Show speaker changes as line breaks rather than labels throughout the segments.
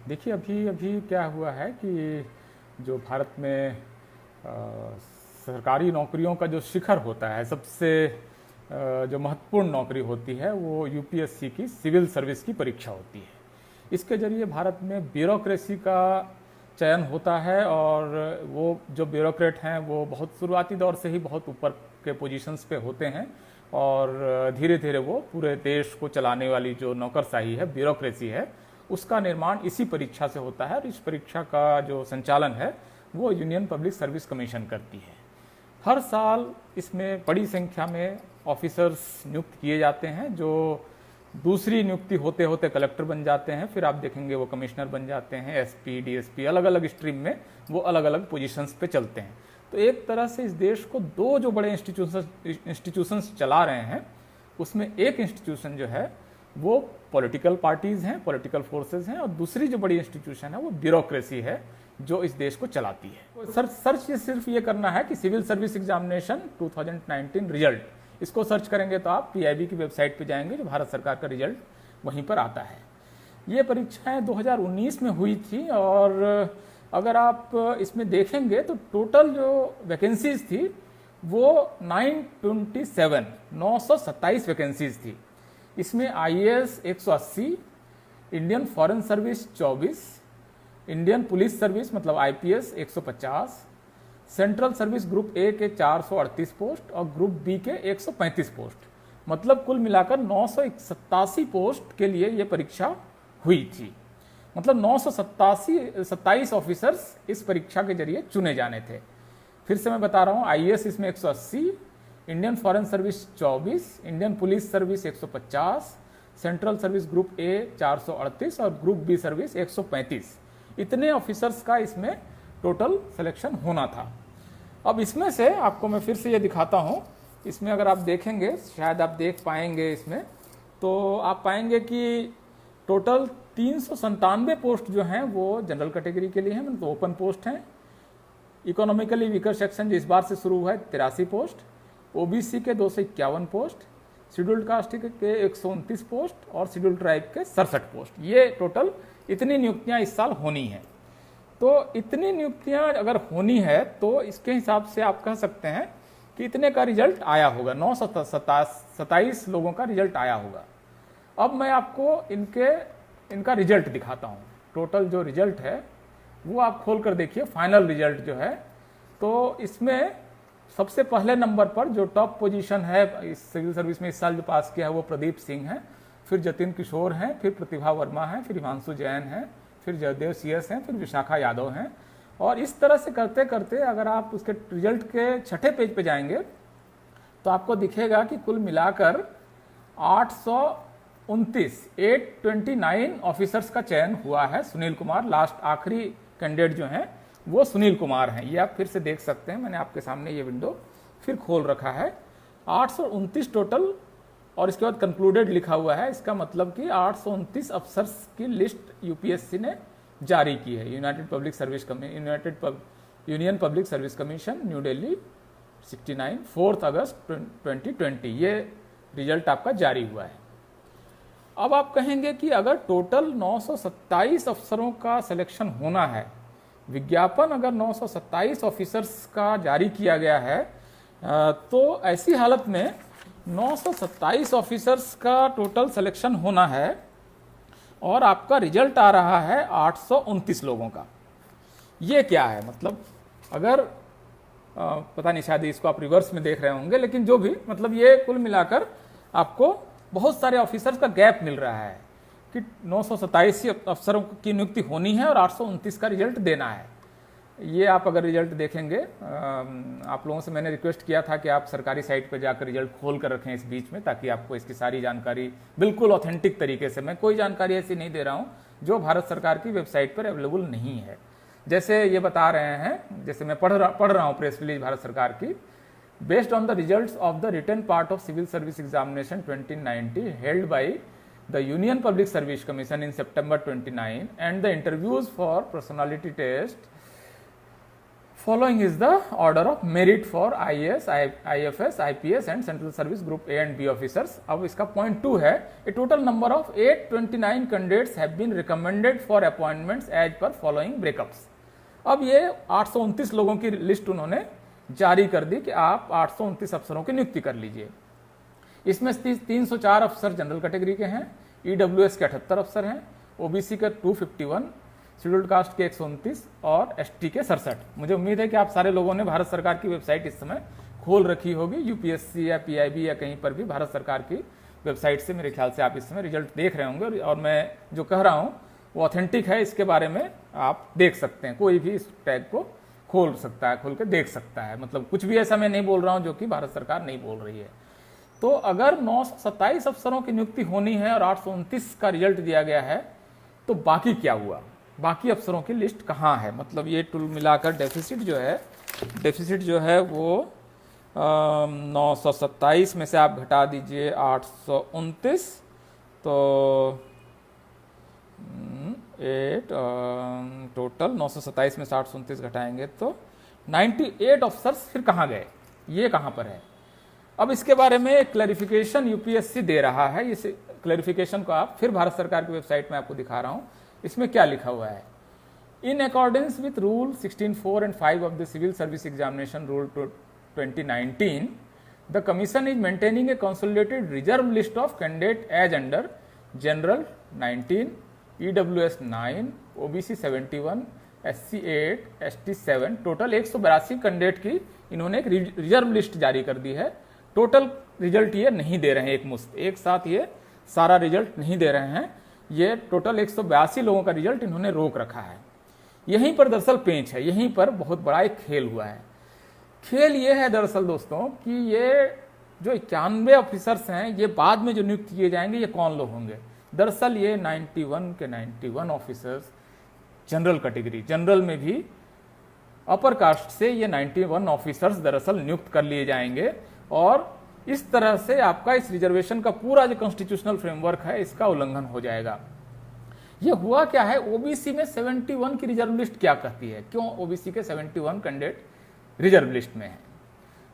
देखिए अभी अभी क्या हुआ है कि जो भारत में सरकारी नौकरियों का जो शिखर होता है, सबसे जो महत्वपूर्ण नौकरी होती है वो यूपीएससी की सिविल सर्विस की परीक्षा होती है। इसके जरिए भारत में ब्यूरोक्रेसी का चयन होता है और वो जो ब्यूरोक्रेट हैं वो बहुत शुरुआती दौर से ही बहुत ऊपर के पोजीशंस पे होते हैं और धीरे धीरे वो पूरे देश को चलाने वाली जो नौकरशाही है, ब्यूरोक्रेसी है, उसका निर्माण इसी परीक्षा से होता है। और इस परीक्षा का जो संचालन है वो यूनियन पब्लिक सर्विस कमीशन करती है। हर साल इसमें बड़ी संख्या में ऑफिसर्स नियुक्त किए जाते हैं जो दूसरी नियुक्ति होते होते कलेक्टर बन जाते हैं, फिर आप देखेंगे वो कमिश्नर बन जाते हैं, एसपी, डीएसपी, अलग अलग स्ट्रीम में वो अलग अलग पोजीशंस पे चलते हैं। तो एक तरह से इस देश को दो जो बड़े इंस्टीट्यूशंस चला रहे हैं, उसमें एक इंस्टीट्यूशन जो है वो पॉलिटिकल पार्टीज हैं, पॉलिटिकल फोर्सेस हैं, और दूसरी जो बड़ी इंस्टीट्यूशन है वो ब्यूरोक्रेसी है जो इस देश को चलाती है। सर्च सिर्फ ये करना है कि सिविल सर्विस एग्जामिनेशन 2019 रिजल्ट, इसको सर्च करेंगे तो आप पीआईबी की वेबसाइट पे जाएंगे, जो भारत सरकार का रिजल्ट वहीं पर आता है। ये परीक्षाएं 2019 में हुई थी और अगर आप इसमें देखेंगे तो टोटल जो वैकेंसीज थी वो 927 वैकेंसीज थी। इसमें IAS 180, Indian Foreign Service 24, Indian Police Service मतलब IPS 150, Central Service Group A के 438 पोस्ट और ग्रुप बी के 135 पोस्ट, मतलब कुल मिलाकर 987 पोस्ट के लिए ये परीक्षा हुई थी। मतलब 927 ऑफिसर्स इस परीक्षा के जरिए चुने जाने थे। फिर से मैं बता रहा हूँ, आईएएस इसमें 180, Indian Foreign Service 24, Indian Police service 150, Central Service Group ए 438 और ग्रुप बी सर्विस 135, इतने ऑफिसर्स का इसमें टोटल सिलेक्शन होना था। अब इसमें से आपको मैं फिर से ये दिखाता हूँ, इसमें अगर आप देखेंगे, शायद आप देख पाएंगे इसमें, तो आप पाएंगे कि टोटल 397 पोस्ट जो हैं वो जनरल कैटेगरी के लिए हैं, मतलब ओपन पोस्ट हैं। इकोनॉमिकली वीकर सेक्शन जो इस बार से शुरू हुआ है 83 पोस्ट, ओबीसी के 251 पोस्ट, शेड्यूल्ड कास्ट के 129 पोस्ट और शेड्यूल्ड ट्राइब के 67 पोस्ट। ये टोटल इतनी नियुक्तियां इस साल होनी है। तो इतनी नियुक्तियां अगर होनी है तो इसके हिसाब से आप कह सकते हैं कि इतने का रिजल्ट आया होगा, 927 लोगों का रिजल्ट आया होगा। अब मैं आपको इनका रिजल्ट दिखाता हूँ। टोटल जो रिजल्ट है वो आप खोल कर देखिए, फाइनल रिजल्ट जो है। तो इसमें सबसे पहले नंबर पर जो टॉप पोजीशन है इस सिविल सर्विस में इस साल जो पास किया है वो प्रदीप सिंह है, फिर जतिन किशोर हैं, फिर प्रतिभा वर्मा है, फिर हिमांशु जैन है, फिर जयदेव सीएस हैं, फिर विशाखा यादव हैं। और इस तरह से करते करते अगर आप उसके रिजल्ट के छठे पेज पे जाएंगे तो आपको दिखेगा कि कुल मिलाकर 829 ऑफिसर्स का चयन हुआ है। सुनील कुमार लास्ट आखिरी कैंडिडेट जो हैं वो सुनील कुमार हैं। ये आप फिर से देख सकते हैं, मैंने आपके सामने ये विंडो फिर खोल रखा है। 829 टोटल और इसके बाद कंक्लूडेड लिखा हुआ है। इसका मतलब कि 829 अफसर्स की लिस्ट यूपीएससी ने जारी की है। Union Public Service commission, new Delhi 69, 4 अगस्त 2020 ये रिजल्ट आपका जारी हुआ है। अब आप कहेंगे कि अगर टोटल 927 अफसरों का सिलेक्शन होना है, विज्ञापन अगर 927 ऑफिसर्स का जारी किया गया है, तो ऐसी हालत में 927 ऑफिसर्स का टोटल सिलेक्शन होना है और आपका रिजल्ट आ रहा है 829 लोगों का। ये क्या है? मतलब अगर पता नहीं, शायद इसको आप रिवर्स में देख रहे होंगे, लेकिन जो भी, मतलब ये कुल मिलाकर आपको बहुत सारे ऑफिसर्स का गैप मिल रहा है कि 927 अफसरों की नियुक्ति होनी है और 829 का रिजल्ट देना है। ये आप अगर रिजल्ट देखेंगे, आप लोगों से मैंने रिक्वेस्ट किया था कि आप सरकारी साइट पर जाकर रिजल्ट खोल कर रखें इस बीच में, ताकि आपको इसकी सारी जानकारी बिल्कुल ऑथेंटिक तरीके से, मैं कोई जानकारी ऐसी नहीं दे रहा हूँ जो भारत सरकार की वेबसाइट पर अवेलेबल नहीं है। जैसे ये बता रहे हैं, जैसे मैं पढ़ रहा हूँ प्रेस रिलीज भारत सरकार की, based on the results of the written part of civil service examination 2090 held by the Union Public Service Commission in September 29 and the interviews for personality test following is the order of merit for IAS, IFS, IPS and Central Service Group A and B officers. अब इसका point 2 है, a total number of 829 candidates have been recommended for appointments as per following breakups. अब ये 829 लोगों की list उन्होंने जारी कर दी कि आप 829 अफसरों की नियुक्ति कर लीजिए। इसमें 304 अफसर जनरल कैटेगरी के हैं, EWS के 78 अफसर हैं, OBC के 251, शेड्यूल्ड कास्ट के 129 और ST के 67। मुझे उम्मीद है कि आप सारे लोगों ने भारत सरकार की वेबसाइट इस समय खोल रखी होगी, UPSC या PIB या कहीं पर भी भारत सरकार की वेबसाइट से मेरे ख्याल से आप इस समय रिजल्ट देख रहे होंगे। और मैं जो कह रहा हूँ वो ऑथेंटिक है, इसके बारे में आप देख सकते हैं, कोई भी इस टैग को खोल सकता है, खोल के देख सकता है। मतलब कुछ भी ऐसा मैं नहीं बोल रहा हूँ जो कि भारत सरकार नहीं बोल रही है। तो अगर 927 अफसरों की नियुक्ति होनी है और 829 का रिजल्ट दिया गया है, तो बाकी क्या हुआ, बाकी अफसरों की लिस्ट कहाँ है? मतलब ये टूल मिलाकर डेफिसिट जो है वो 927 में से आप घटा दीजिए 829, तो टोटल 927 में से 829 घटाएंगे तो 98 अफसर्स फिर कहाँ गए, ये कहाँ पर है? अब इसके बारे में क्लैरिफिकेशन यूपीएससी दे रहा है। इस क्लैरिफिकेशन को आप फिर भारत सरकार की वेबसाइट में आपको दिखा रहा हूं। इसमें क्या लिखा हुआ है? In accordance with rule 16(4) and 5 of the civil service examination rule 2019, the commission is maintaining a consolidated reserve list of candidate as under general 19, EWS 9, OBC 71, SC 8, ST 7, total 182 candidate की इन्होंने एक रिजर्व लिस्ट जारी कर दी है। Total result ये नहीं दे रहे हैं एक मुश्त, एक साथ ये सारा रिजल्ट नहीं दे रहे हैं। ये टोटल 182 लोगों का रिजल्ट इन्होंने रोक रखा है। यहीं पर दरअसल पेंच है, यहीं पर बहुत बड़ा एक खेल हुआ है। खेल ये है दरअसल दोस्तों कि ये जो 91 ऑफिसर्स हैं, ये बाद में जो नियुक्त किए जाएंगे, ये कौन लोग होंगे? दरअसल ये 91 के 91 ऑफिसर्स जनरल कैटेगरी, जनरल में भी अपर कास्ट से ये 91 ऑफिसर्स दरअसल नियुक्त कर लिए जाएंगे। और इस तरह से आपका इस रिजर्वेशन का पूरा जो कॉन्स्टिट्यूशनल फ्रेमवर्क है, इसका उल्लंघन हो जाएगा। ये हुआ क्या है? ओबीसी में 71 की रिजर्व लिस्ट क्या कहती है? क्यों ओबीसी के 71 कैंडिडेट रिजर्व लिस्ट में है?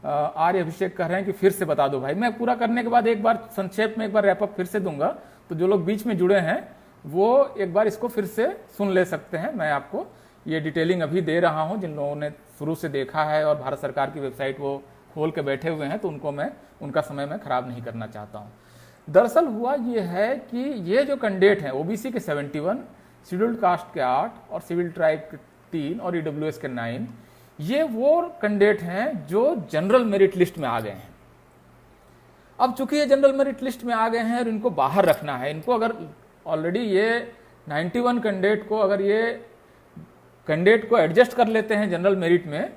आर्य अभिषेक कह रहे हैं कि फिर से बता दो भाई। मैं पूरा करने के बाद एक बार संक्षेप में एक बार रैपअप फिर से दूंगा, तो जो लोग बीच में जुड़े हैं वो एक बार इसको फिर से सुन ले सकते हैं। मैं आपको ये डिटेलिंग अभी दे रहा हूं, जिन लोगों ने शुरू से देखा है और भारत सरकार की वेबसाइट वो खोल के बैठे हुए हैं, तो उनका समय मैं खराब नहीं करना चाहता हूं। दरअसल हुआ ये है कि ये जो कैंडिडेट हैं, ओबीसी के 71, शेड्यूल्ड कास्ट के 8 और सिविल ट्राइब के 3 और ईडब्ल्यूएस के 9, ये वो कैंडिडेट हैं जो जनरल मेरिट लिस्ट में आ गए हैं। अब चूंकि ये जनरल मेरिट लिस्ट में आ गए हैं और इनको बाहर रखना है, इनको अगर ऑलरेडी ये 91 कैंडिडेट को अगर ये कैंडिडेट को एडजस्ट कर लेते हैं जनरल मेरिट में,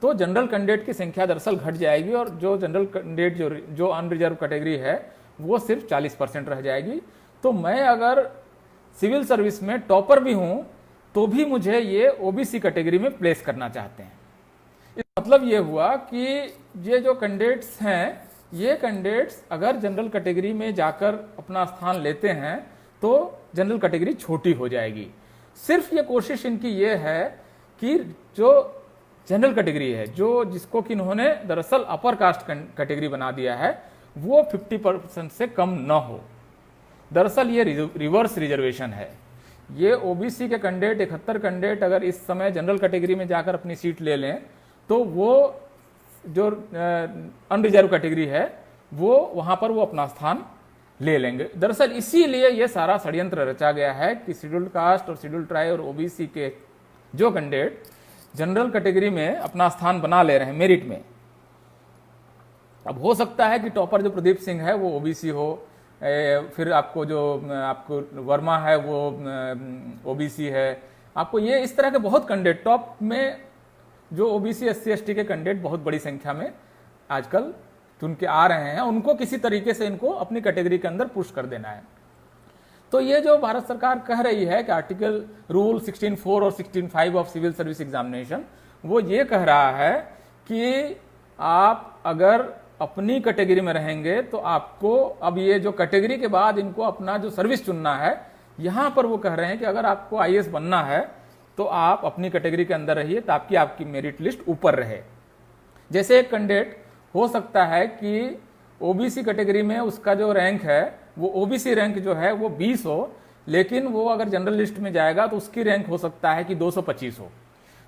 तो जनरल कैंडिडेट की संख्या दरअसल घट जाएगी और जो जनरल कैंडिडेट जो अनरिजर्व कैटेगरी है वो सिर्फ 40% रह जाएगी। तो मैं अगर सिविल सर्विस में टॉपर भी हूं तो भी मुझे ये ओबीसी कैटेगरी में प्लेस करना चाहते हैं। इसका मतलब ये हुआ कि ये जो कैंडिडेट्स हैं, ये कैंडिडेट्स अगर जनरल कैटेगरी में जाकर अपना स्थान लेते हैं तो जनरल कैटेगरी छोटी हो जाएगी। सिर्फ ये कोशिश इनकी ये है कि जो जनरल कैटेगरी है, जो जिसको कि इन्होंने दरअसल अपर कास्ट कैटेगरी बना दिया है, वो 50% से कम न हो। दरअसल ये रिवर्स रिजर्वेशन है। ये ओबीसी के कैंडिडेट 71 कैंडिडेट अगर इस समय जनरल कैटेगरी में जाकर अपनी सीट ले लें तो वो जो अनरिजर्व कैटेगरी है वो वहां पर वो अपना स्थान ले लेंगे। दरअसल इसीलिए ये सारा षड्यंत्र रचा गया है कि शेड्यूल्ड कास्ट और शेड्यूल्ड ट्राइब और ओबीसी के जो कैंडिडेट जनरल कैटेगरी में अपना स्थान बना ले रहे हैं मेरिट में। अब हो सकता है कि टॉपर जो प्रदीप सिंह है वो ओबीसी हो, फिर आपको जो आपको वर्मा है वो ओबीसी है, आपको ये इस तरह के बहुत कैंडिडेट टॉप में जो ओबीसी एससी एसटी के कैंडिडेट बहुत बड़ी संख्या में आजकल चुन के आ रहे हैं, उनको किसी तरीके से इनको अपनी कैटेगरी के अंदर पुश कर देना है। तो ये जो भारत सरकार कह रही है कि आर्टिकल रूल 16(4) और 16(5) ऑफ सिविल सर्विस एग्जामिनेशन, वो ये कह रहा है कि आप अगर अपनी कैटेगरी में रहेंगे तो आपको अब ये जो कैटेगरी के बाद इनको अपना जो सर्विस चुनना है, यहां पर वो कह रहे हैं कि अगर आपको आईएएस बनना है तो आप अपनी कैटेगरी के अंदर रहिए ताकि आपकी मेरिट लिस्ट ऊपर रहे। जैसे एक कैंडिडेट हो सकता है कि ओबीसी कैटेगरी में उसका जो रैंक है वो ओबीसी रैंक जो है वो 20 हो, लेकिन वो अगर जनरल लिस्ट में जाएगा तो उसकी रैंक हो सकता है कि 225 हो,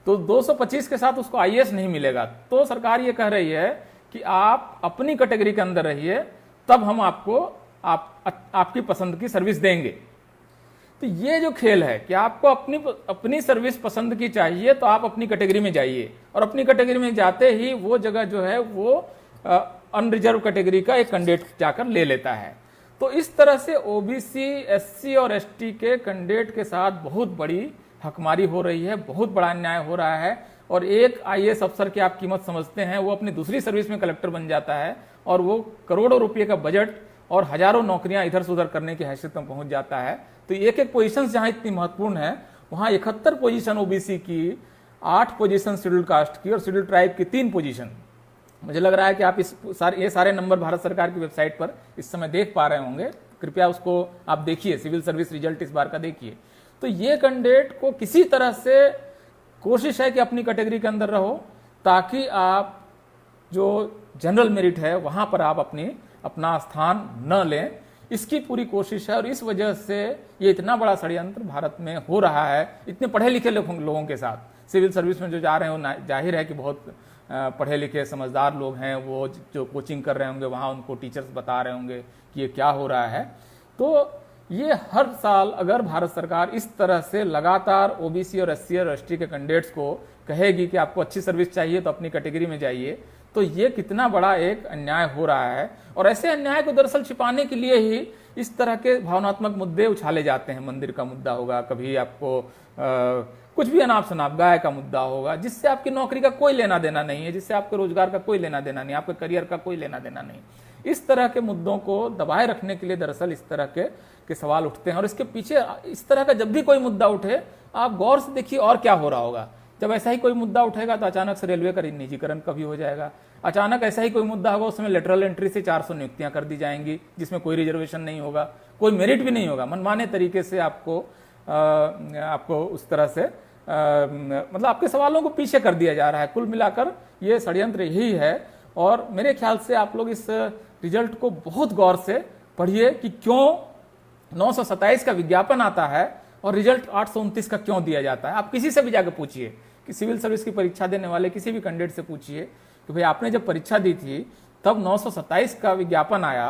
तो 225 के साथ उसको आईएएस नहीं मिलेगा। तो सरकार ये कह रही है कि आप अपनी कैटेगरी के अंदर रहिए, तब हम आपको आपकी पसंद की सर्विस देंगे। तो ये जो खेल है कि आपको अपनी सर्विस पसंद की चाहिए तो आप अपनी कैटेगरी में जाइए, और अपनी कैटेगरी में जाते ही वो जगह जो है वो अनरिजर्व कैटेगरी का एक कैंडिडेट जाकर ले लेता है। तो इस तरह से ओबीसी, एससी और एसटी के कैंडिडेट के साथ बहुत बड़ी हकमारी हो रही है, बहुत बड़ा अन्याय हो रहा है। और एक आईएएस अफसर की आप कीमत समझते हैं, वो अपनी दूसरी सर्विस में कलेक्टर बन जाता है और वो करोड़ों रुपये का बजट और हजारों नौकरियां इधर से उधर करने की हैसियत में पहुंच जाता है। तो एक एक पोजीशन जहां इतनी महत्वपूर्ण है, वहां 71 पोजीशन ओबीसी की, 8 पोजीशन शेड्यूल कास्ट की और शेड्यूल ट्राइब की 3 पोजीशन। मुझे लग रहा है कि आप ये सारे नंबर भारत सरकार की वेबसाइट पर इस समय देख पा रहे होंगे, कृपया उसको आप देखिए, सिविल सर्विस रिजल्ट इस बार का देखिए। तो ये कैंडिडेट को किसी तरह से कोशिश है कि अपनी कैटेगरी के अंदर रहो, ताकि आप जो जनरल मेरिट है वहां पर आप अपना स्थान न लें, इसकी पूरी कोशिश है। और इस वजह से ये इतना बड़ा षड्यंत्र भारत में हो रहा है इतने पढ़े लिखे लोगों के साथ। सिविल सर्विस में जो जा रहे हैं जाहिर है कि बहुत पढ़े लिखे समझदार लोग हैं, वो जो कोचिंग कर रहे होंगे वहाँ उनको टीचर्स बता रहे होंगे कि ये क्या हो रहा है। तो ये हर साल अगर भारत सरकार इस तरह से लगातार ओबीसी और एससी और एसटी के कैंडिडेट्स को कहेगी कि आपको अच्छी सर्विस चाहिए तो अपनी कैटेगरी में जाइए, तो ये कितना बड़ा एक अन्याय हो रहा है। और ऐसे अन्याय को दरअसल छिपाने के लिए ही इस तरह के भावनात्मक मुद्दे उछाले जाते हैं। मंदिर का मुद्दा होगा, कभी आपको कुछ भी अनाप शनाप गाय का मुद्दा होगा, जिससे आपकी नौकरी का कोई लेना देना नहीं है, जिससे आपके रोजगार का कोई लेना देना नहीं, आपके करियर का कोई लेना देना नहीं। इस तरह के मुद्दों को दबाए रखने के लिए दरअसल इस तरह के सवाल उठते हैं। और इसके पीछे इस तरह का जब भी कोई मुद्दा उठे, आप गौर से देखिए और क्या हो रहा होगा। जब ऐसा ही कोई मुद्दा उठेगा तो अचानक से रेलवे का निजीकरण कभी हो जाएगा, अचानक ऐसा ही कोई मुद्दा होगा उसमें लेटरल एंट्री से 400 नियुक्तियां कर दी जाएंगी, जिसमें कोई रिजर्वेशन नहीं होगा, कोई मेरिट भी नहीं होगा, मनमाने तरीके से आपको उस तरह से मतलब आपके सवालों को पीछे कर दिया जा रहा है। कुल मिलाकर ये षड्यंत्र यही है। और मेरे ख्याल से आप लोग इस रिजल्ट को बहुत गौर से पढ़िए कि क्यों 927 का विज्ञापन आता है और रिजल्ट 829 का क्यों दिया जाता है। आप किसी से भी जाकर पूछिए कि सिविल सर्विस की परीक्षा देने वाले किसी भी कैंडिडेट से पूछिए कि भाई आपने जब परीक्षा दी थी तब 927 का विज्ञापन आया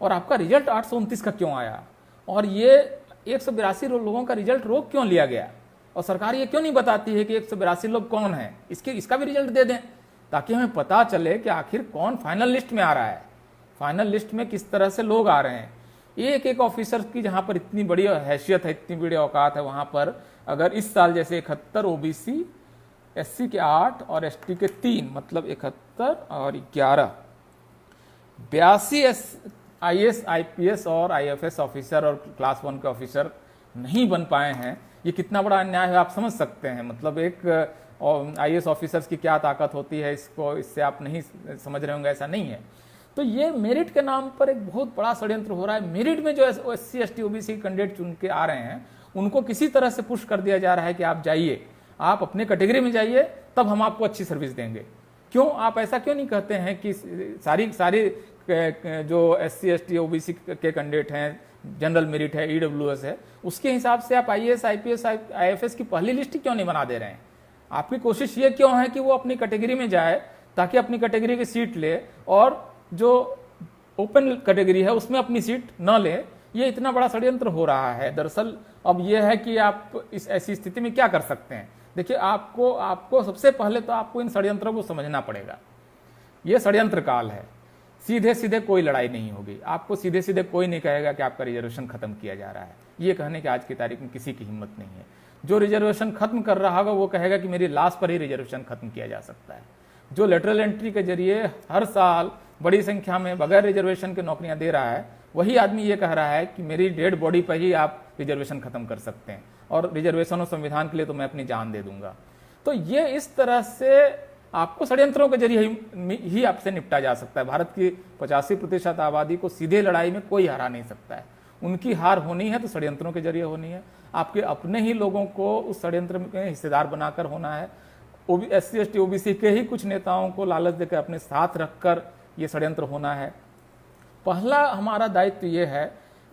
और आपका रिजल्ट 829 का क्यों आया, और ये 182 लोगों का रिजल्ट रोक क्यों लिया गया, और सरकार ये क्यों नहीं बताती है कि 182 लोग कौन है, इसका भी रिजल्ट दे दें ताकि हमें पता चले कि आखिर कौन फाइनल लिस्ट में आ रहा है, फाइनल लिस्ट में किस तरह से लोग आ रहे हैं। एक एक ऑफिसर की जहां पर इतनी बड़ी हैसियत है, इतनी बड़ी औकात है, वहां पर अगर इस साल जैसे 71 ओबीसी, एससी के 8 और एसटी के 3, मतलब 71 और 11, 82 आईएएस, आईपीएस और आईएफएस ऑफिसर और क्लास 1 के ऑफिसर नहीं बन पाए हैं। ये कितना बड़ा अन्याय है आप समझ सकते हैं। मतलब एक आईएएस ऑफिसर्स की क्या ताकत होती है, इससे आप नहीं समझ रहे होंगे, ऐसा नहीं है। तो ये मेरिट के नाम पर एक बहुत बड़ा षड्यंत्र हो रहा है। मेरिट में जो एससी एसटी ओबीसी कैंडिडेट चुन के आ रहे हैं उनको किसी तरह से पुश कर दिया जा रहा है कि आप जाइए, आप अपने कैटेगरी में जाइए, तब हम आपको अच्छी सर्विस देंगे। क्यों आप ऐसा क्यों नहीं कहते हैं कि सारी जो एससी एसटी ओबीसी के कैंडिडेट हैं, जनरल मेरिट है, ईडब्ल्यूएस है, उसके हिसाब से आप आईएएस आईपीएस आईएफएस की पहली लिस्ट क्यों नहीं बना दे रहे हैं? आपकी कोशिश ये क्यों है कि वो अपनी कैटेगरी में जाए ताकि अपनी कैटेगरी की सीट ले, और जो ओपन कैटेगरी है उसमें अपनी सीट न ले? ये इतना बड़ा षड्यंत्र हो रहा है दरअसल। अब यह है कि आप इस ऐसी स्थिति में क्या कर सकते हैं। देखिए, आपको सबसे पहले तो आपको इन षड्यंत्रों को समझना पड़ेगा। ये षड्यंत्र काल है, सीधे सीधे कोई लड़ाई नहीं होगी। आपको सीधे सीधे कोई नहीं कहेगा कि आपका रिजर्वेशन खत्म किया जा रहा है। ये कहने की आज की तारीख में किसी की हिम्मत नहीं है। जो रिजर्वेशन खत्म कर रहा होगा वो कहेगा कि मेरी लाश पर ही रिजर्वेशन खत्म किया जा सकता है। जो लेटरल एंट्री के जरिए हर साल बड़ी संख्या में बगैर रिजर्वेशन के नौकरियां दे रहा है, वही आदमी ये कह रहा है कि मेरी डेड बॉडी पर ही आप रिजर्वेशन खत्म कर सकते हैं, और रिजर्वेशन और संविधान के लिए तो मैं अपनी जान दे दूंगा। तो ये इस तरह से आपको षड्यंत्रों के जरिए ही आपसे निपटा जा सकता है। भारत की 85% आबादी को सीधे लड़ाई में कोई हरा नहीं सकता है। उनकी हार होनी है तो षड्यंत्रों के जरिए होनी है। आपके अपने ही लोगों को उस षड्यंत्र में हिस्सेदार बनाकर होना है। SC ST OBC के ही कुछ नेताओं को लालच देकर अपने साथ रखकर ये षड्यंत्र होना है। पहला हमारा दायित्व ये है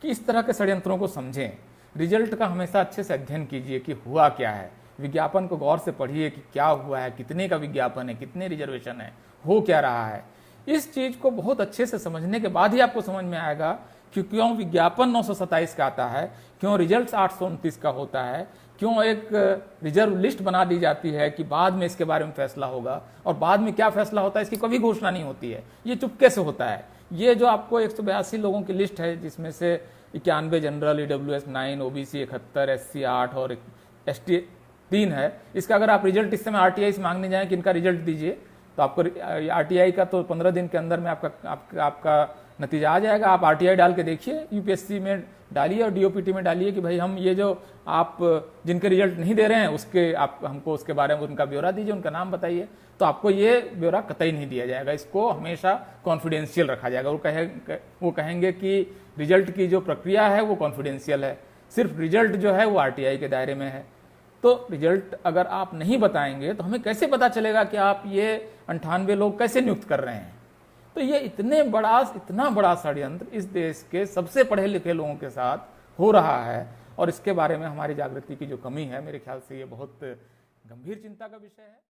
कि इस तरह के षड्यंत्रों को समझें, रिजल्ट का हमेशा अच्छे से अध्ययन कीजिए कि हुआ क्या है, विज्ञापन को गौर से पढ़िए कि क्या हुआ है, कितने का विज्ञापन है, कितने रिजर्वेशन है, हो क्या रहा है। इस चीज को बहुत अच्छे से समझने के बाद ही आपको समझ में आएगा कि क्यों विज्ञापन 927 का आता है, क्यों रिजल्ट 829 का होता है, क्यों एक रिजर्व लिस्ट बना दी जाती है कि बाद में इसके बारे में फैसला होगा, और बाद में क्या फैसला होता है इसकी कभी घोषणा नहीं होती है, ये चुपके से होता है। ये जो आपको 182 लोगों की लिस्ट है, जिसमें से 91 जनरल, EWS 9, OBC 71, SC 8 और ST 3 है, इसका अगर आप रिजल्ट इस समय RTI से मांगने जाएं कि इनका रिजल्ट दीजिए, तो आपको RTI का तो 15 दिन के अंदर में आपका नतीजा आ जाएगा। आप RTI डाल के देखिए, UPSC में डालिए और DOPT में डालिए कि भाई हम ये जो आप जिनके रिजल्ट नहीं दे रहे हैं उसके आप हमको उसके बारे में उनका ब्यौरा दीजिए, उनका नाम बताइए, तो आपको ये ब्यौरा कतई नहीं दिया जाएगा। इसको हमेशा कॉन्फिडेंशियल रखा जाएगा। वो कहेंगे कि रिजल्ट की जो प्रक्रिया है वो कॉन्फिडेंशियल है, सिर्फ रिजल्ट जो है वो RTI के दायरे में है। तो रिजल्ट अगर आप नहीं बताएंगे तो हमें कैसे पता चलेगा कि आप ये 98 लोग कैसे नियुक्त कर रहे हैं। तो ये इतना बड़ा षड्यंत्र इस देश के सबसे पढ़े लिखे लोगों के साथ हो रहा है, और इसके बारे में हमारी जागृति की जो कमी है, मेरे ख्याल से ये बहुत गंभीर चिंता का विषय है।